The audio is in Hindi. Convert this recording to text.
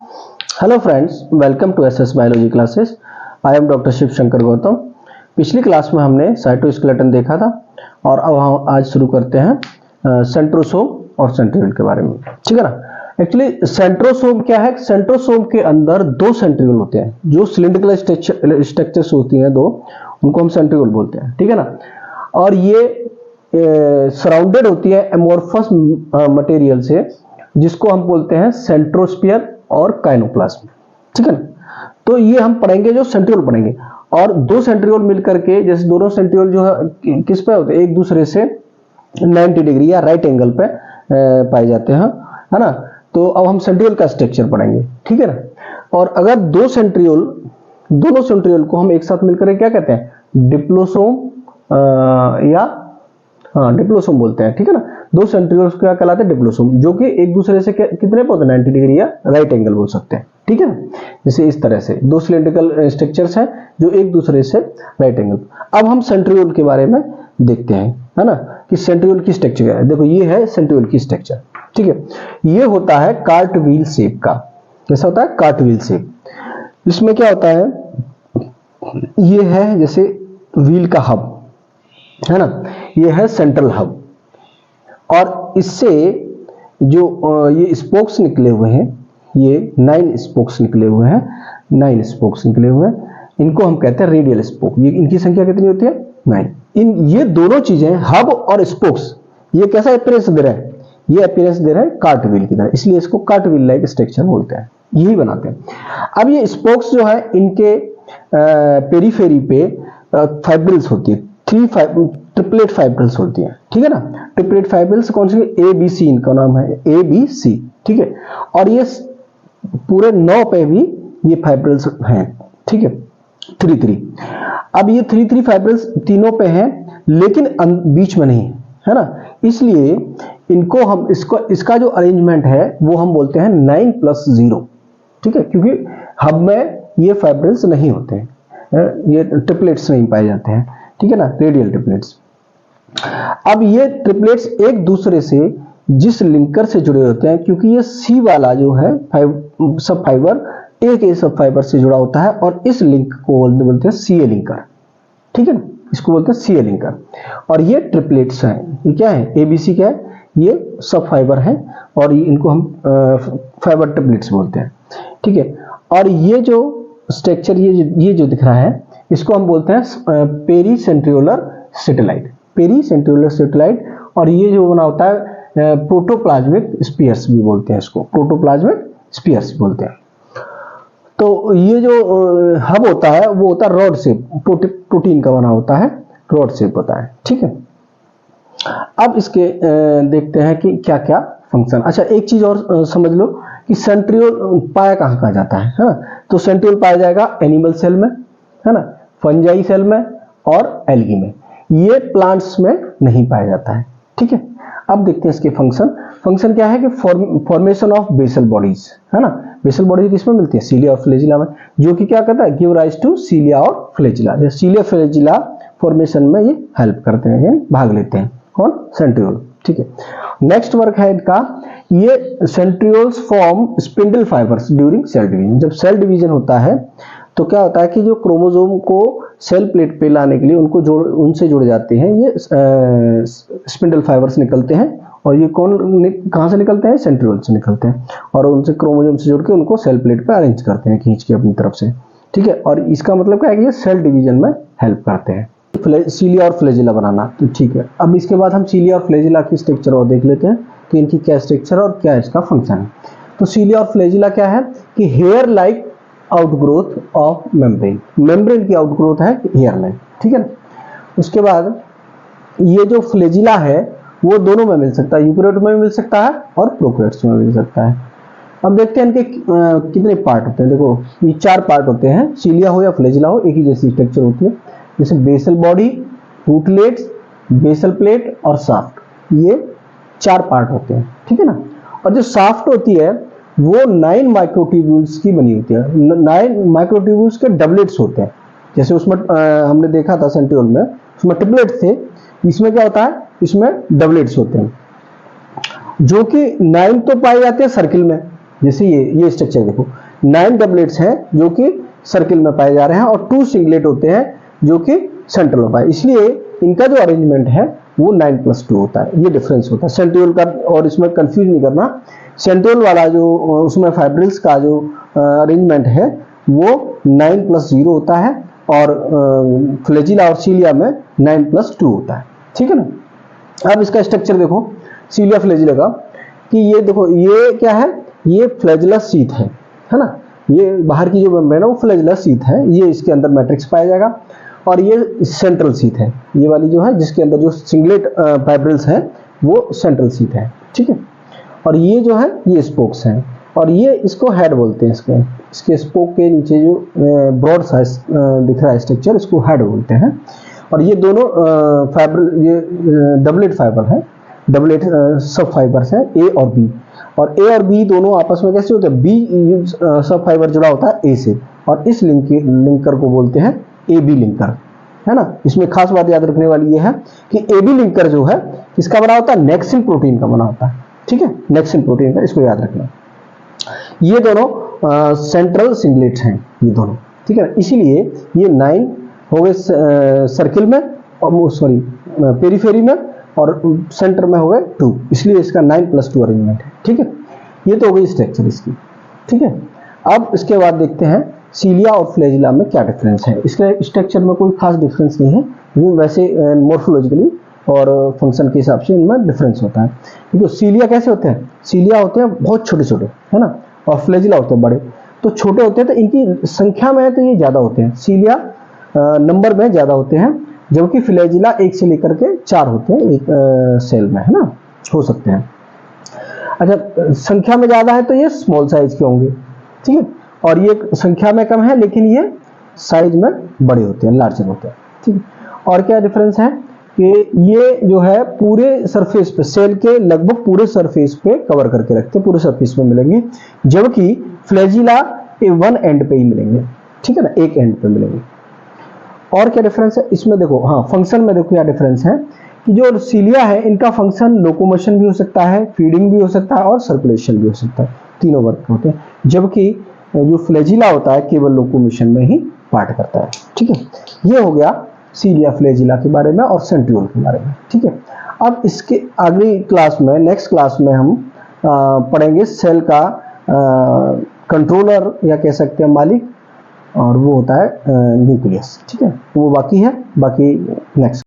Hello friends, welcome to SS biology classes. I am doctor Shiv Shankar Gautam. पिछली क्लास में हमने साइटोस्केलेटन देखा था और अब हम आज शुरू करते हैं सेंट्रोसोम और सेंट्रियोल के बारे में। ठीक है ना। एक्चुअली सेंट्रोसोम क्या है? सेंट्रोसोम के अंदर दो सेंट्रियोल होते हैं। जो सिलिंड्रिकल स्ट्रक्चर्स होती हैं दो, उनको हम सेंट्रियोल बोलते हैं। ठीक है ना। और ये सराउंडेड होती है एमोर्फस मटेरियल से, जिसको हम बोलते हैं सेंट्रोस्फीयर और काइनोप्लाज्म। ठीक है ना। तो ये हम पढ़ेंगे, जो सेंट्रियोल पढ़ेंगे। और दो सेंट्रियोल मिलकर के, जैसे दोनों सेंट्रियोल जो है किस पे होते हैं, एक दूसरे से 90 डिग्री या राइट एंगल पे पाए जाते हैं, है ना। तो अब हम सेंट्रियोल का स्ट्रक्चर पढ़ेंगे। ठीक है ना। और अगर दोनों सेंट्रियोल को हम एक साथ मिलकर क्या कहते हैं, डिप्लोसोम या डिप्लोसोम बोलते हैं। ठीक है ना। दो सेंट्रियोल्स क्या कहलाते हैं? डिप्लोसोम, जो कि एक दूसरे से कितने पे होते हैं? 90 डिग्री या राइट एंगल बोल सकते हैं। ठीक है ना। जैसे इस तरह से दो सिलिंड्रिकल स्ट्रक्चर्स हैं जो एक दूसरे से राइट एंगल। अब हम सेंट्रियोल के बारे में देखते हैं, है ना, कि सेंट्रियोल की स्ट्रक्चर क्या है। देखो, ये है सेंट्रियोल की स्ट्रक्चर। ठीक है। ये होता है कार्ट व्हील शेप का। कैसा होता है? Cart wheel shape. इसमें क्या होता है, ये है जैसे व्हील का हब, है ना। ये है सेंट्रल हब, और इससे जो ये स्पोक्स निकले हुए हैं, ये 9 स्पोक्स निकले हुए हैं, 9 स्पोक्स निकले हुए हैं। इनको हम कहते हैं रेडियल स्पोक। ये इनकी संख्या कितनी होती है? 9। ये दोनों चीजें, हब और स्पोक्स, ये कैसा अपीयरेंस दे रहे हैं? ये अपीयरेंस दे रहे हैं कार्ट व्हील की तरह, इसलिए इसको कार्ट व्हील लाइक स्ट्रक्चर बोलते हैं। यही बनाते हैं। अब ये स्पोक्स जो है, इनके पेरीफेरी पे फाइब्रिल्स होती है, ट्रिपलेट फाइब्रिल्स होती है। ठीक है ना। ट्रिपलेट फाइब्रिल्स कौन सी? ABC, इनका नाम है ABC। ठीक है। और ये पूरे 9 पे भी ये फाइब्रिल्स हैं। ठीक है। 3 अब ये 3 फाइब्रिल्स तीनों पे हैं, लेकिन बीच में नहीं, है ना। इसलिए इनको हम इसका जो अरेंजमेंट है वो हम बोलते हैं 9+0। ठीक है। क्योंकि हब में ये फाइब्रिल्स नहीं होते हैं, ये ट्रिपलेट्स नहीं पाए जाते हैं। ठीक है ना, रेडियल ट्रिपलेट्स। अब ये ट्रिपलेट्स एक दूसरे से जिस लिंकर से जुड़े होते हैं, क्योंकि ये C वाला जो है सब फाइबर एक सब फाइबर से जुड़ा होता है, और इस लिंक को बोलते हैं CA लिंकर। ठीक है ना, इसको बोलते हैं CA लिंकर। और ये ट्रिपलेट्स हैं। ये क्या है? ABC क्या है? ये सब फाइबर है, और इनको हम फाइबर ट्रिपलेट्स बोलते हैं। ठीक है। और ये जो स्ट्रक्चर, ये जो दिख रहा है, इसको हम बोलते हैं पेरीसेंट्रियोलर सैटेलाइट। Pericentriolar satellite. और ये जो बना होता है प्रोटोप्लाज्मिक स्पीयर्स भी बोलते हैं इसको, प्रोटोप्लाज्मिक स्पीयर्स बोलते हैं। तो ये जो हब होता है वो होता है रॉड शेप, प्रोटीन का बना होता है, रॉड शेप होता है। ठीक है। अब इसके देखते हैं कि क्या क्या फंक्शन। अच्छा, एक चीज और समझ लो कि सेंट्रियोल पाया कहाँ जाता है, हाँ? तो सेंट्रियोल पाया जाएगा एनिमल सेल में, है ना, फंजाई सेल में और एल्गी में। ये प्लांट्स में नहीं पाया जाता है। ठीक है। अब देखते हैं इसके फंक्शन क्या है कि फॉर्मेशन ऑफ बेसल बॉडीज, है ना। बेसल बॉडीज किसमें मिलती है? सीलिया और फ्लैजिला में, जो कि क्या करता है? गिव राइज टू सीलिया और फ्लैजिला। सीलिया फ्लैजिला फॉर्मेशन में ये हेल्प करते हैं, भाग लेते हैं। कौन? सेंट्रियोल। ठीक है। नेक्स्ट वर्क है इनका, ये centrioles form spindle fibres during cell division. जब सेल डिवीजन होता है तो क्या होता है कि जो क्रोमोसोम को सेल प्लेट पे लाने के लिए उनसे जुड़ जाते हैं, ये स्पिंडल फाइबर्स निकलते हैं। और ये कहां से निकलते हैं? सेंट्रियोल से निकलते हैं, और उनसे क्रोमोसोम से जुड़ के उनको सेल प्लेट पे अरेंज करते हैं, खींच के अपनी तरफ से। ठीक है। और इसका मतलब क्या है कि ये सेल डिवीजन में हेल्प करते हैं, सीलिया और फ्लैजिला बनाना। तो ठीक है। अब इसके बाद हम सीलिया और फ्लैजिला की स्ट्रक्चर और देख लेते हैं कि इनकी क्या स्ट्रक्चर और क्या इसका फंक्शन है। तो सीलिया और फ्लैजिला क्या है कि hair like outgrowth of membrane की आउटग्रोथ है हेयर लाइक। ठीक है ना। उसके बाद ये जो फ्लैजिला है वो दोनों में मिल सकता है, यूकेरियोट में भी मिल सकता है और प्रोकैरियोट्स में मिल सकता है। अब देखते हैं इनके कितने पार्ट होते हैं। देखो, ये 4 पार्ट होते हैं। सीलिया हो या फ्लैजिला हो, एक ही जैसी स्ट्रक्चर होती है। जैसे बेसल बॉडी, रूटलेट्स, बेसल प्लेट और शाफ्ट, ये 4 पार्ट होते हैं। ठीक है ना। और जो शाफ्ट होती है वो 9 माइक्रोट्यूब्यूल्स की बनी होती है। 9 माइक्रोट्यूब्यूल्स के डबलेट्स होते हैं। जैसे उसमें हमने देखा था सेंट्रियोल में, उसमें ट्रिपलेट्स थे, इसमें क्या होता है? इसमें डबलेट्स होते हैं, जो कि 9 तो पाए जाते हैं सर्किल में, जैसे ये स्ट्रक्चर देखो, 9 डबलेट्स हैं जो कि सर्किल में पाए जा रहे हैं और 2 सिंगलेट होते हैं जो कि सेंट्रल में पाए, इसलिए इनका जो अरेंजमेंट है वो 9+2 होता है। ये डिफरेंस होता है सेंट्रियोल का, और इसमें कंफ्यूज नहीं करना। सेंट्रियोल वाला जो उसमें फाइब्रिल्स का जो अरेंजमेंट है वो 9+0 होता है और फ्लैजिला और सीलिया में 9+2 होता है, ठीक है ना। अब इसका स्ट्रक्चर देखो सीलिया फ्लैजिला का, कि ये देखो ये क्या है, ये फ्लैजिलस शीथ है ना, ये बाहर की जो मेम्ब्रेन है वो फ्लैजिलस शीथ है, ये इसके अंदर मैट्रिक्स पाया जाएगा, और ये सेंट्रल शीथ है, ये वाली जो है जिसके अंदर जो सिंगलेट फाइब्रिल्स है वो सेंट्रल शीथ है, ठीक है। और ये जो है ये स्पोक्स हैं, और ये इसको हेड बोलते हैं, इसके स्पोक के नीचे जो ब्रॉड साइज दिख रहा है स्ट्रक्चर, इसको हेड बोलते हैं। और ये दोनों फाइबर, ये डबलेट फाइबर है, डबलेट सब फाइबर्स हैं ए और बी, और ए और बी दोनों आपस में कैसे होते हैं, बी सब फाइबर जुड़ा होता है ए से, और इस लिंकर को बोलते हैं ए बी लिंकर, है ना। इसमें खास बात याद रखने वाली ये है कि ए बी लिंकर जो है किसका बना होता है, नेक्सिन प्रोटीन का बना होता है, ठीक है, नेक्सिन प्रोटीन का, इसको याद रखना। ये दोनों सेंट्रल सिंगलेट्स हैं ये दोनों, ठीक है ना। इसीलिए ये 9 हो गए सर्किल में, और सॉरी पेरिफेरी में, और सेंटर में हो गए 2, इसलिए इसका 9+2 अरेंजमेंट है, ठीक है। ये तो हो गई स्ट्रक्चर इसकी, ठीक है। अब इसके बाद देखते हैं सीलिया और फ्लैजिला में क्या डिफरेंस है। इसके स्ट्रक्चर में कोई खास डिफरेंस नहीं है, वैसे मॉर्फोलॉजिकली और फंक्शन के हिसाब से इनमें डिफरेंस होता है। तो सीलिया कैसे होते हैं, सीलिया होते हैं बहुत छोटे छोटे, है ना, और फ्लैजिला होते हैं बड़े। तो छोटे होते हैं तो इनकी संख्या में तो ये ज़्यादा होते हैं, सीलिया नंबर में ज़्यादा होते हैं, जबकि फ्लैजिला 1 से लेकर के 4 होते हैं एक सेल में, है ना, हो सकते हैं। अच्छा, संख्या में ज़्यादा है तो ये स्मॉल साइज के होंगे, ठीक है, और ये संख्या में कम है लेकिन ये साइज में बड़े होते हैं, लार्जर होते हैं, ठीक है। और क्या डिफरेंस है कि ये जो है पूरे सरफेस पे, सेल के लगभग पूरे सरफेस पे कवर करके रखते हैं, पूरे सरफेस पे मिलेंगे, जबकि फ्लैजिला के 1 एंड पे ही मिलेंगे, ठीक है ना, एक एंड पे मिलेंगे। और क्या डिफरेंस है इसमें देखो, हाँ फंक्शन में देखो क्या डिफरेंस है कि जो सीलिया है इनका फंक्शन लोकोमोशन भी हो सकता है, फीडिंग भी हो सकता है और सर्कुलेशन भी हो सकता है, तीनों वर्क होते हैं, जबकि जो फ्लैजिला होता है केवल लोकोमोशन में ही पार्ट करता है, ठीक है। ये हो गया सीलिया फ्लैजिला के बारे में और सेंट्रियोल के बारे में, ठीक है। अब इसके अगली क्लास में, नेक्स्ट क्लास में हम पढ़ेंगे सेल का कंट्रोलर या कह सकते हैं मालिक, और वो होता है न्यूक्लियस, ठीक है। वो बाकी है, बाकी नेक्स्ट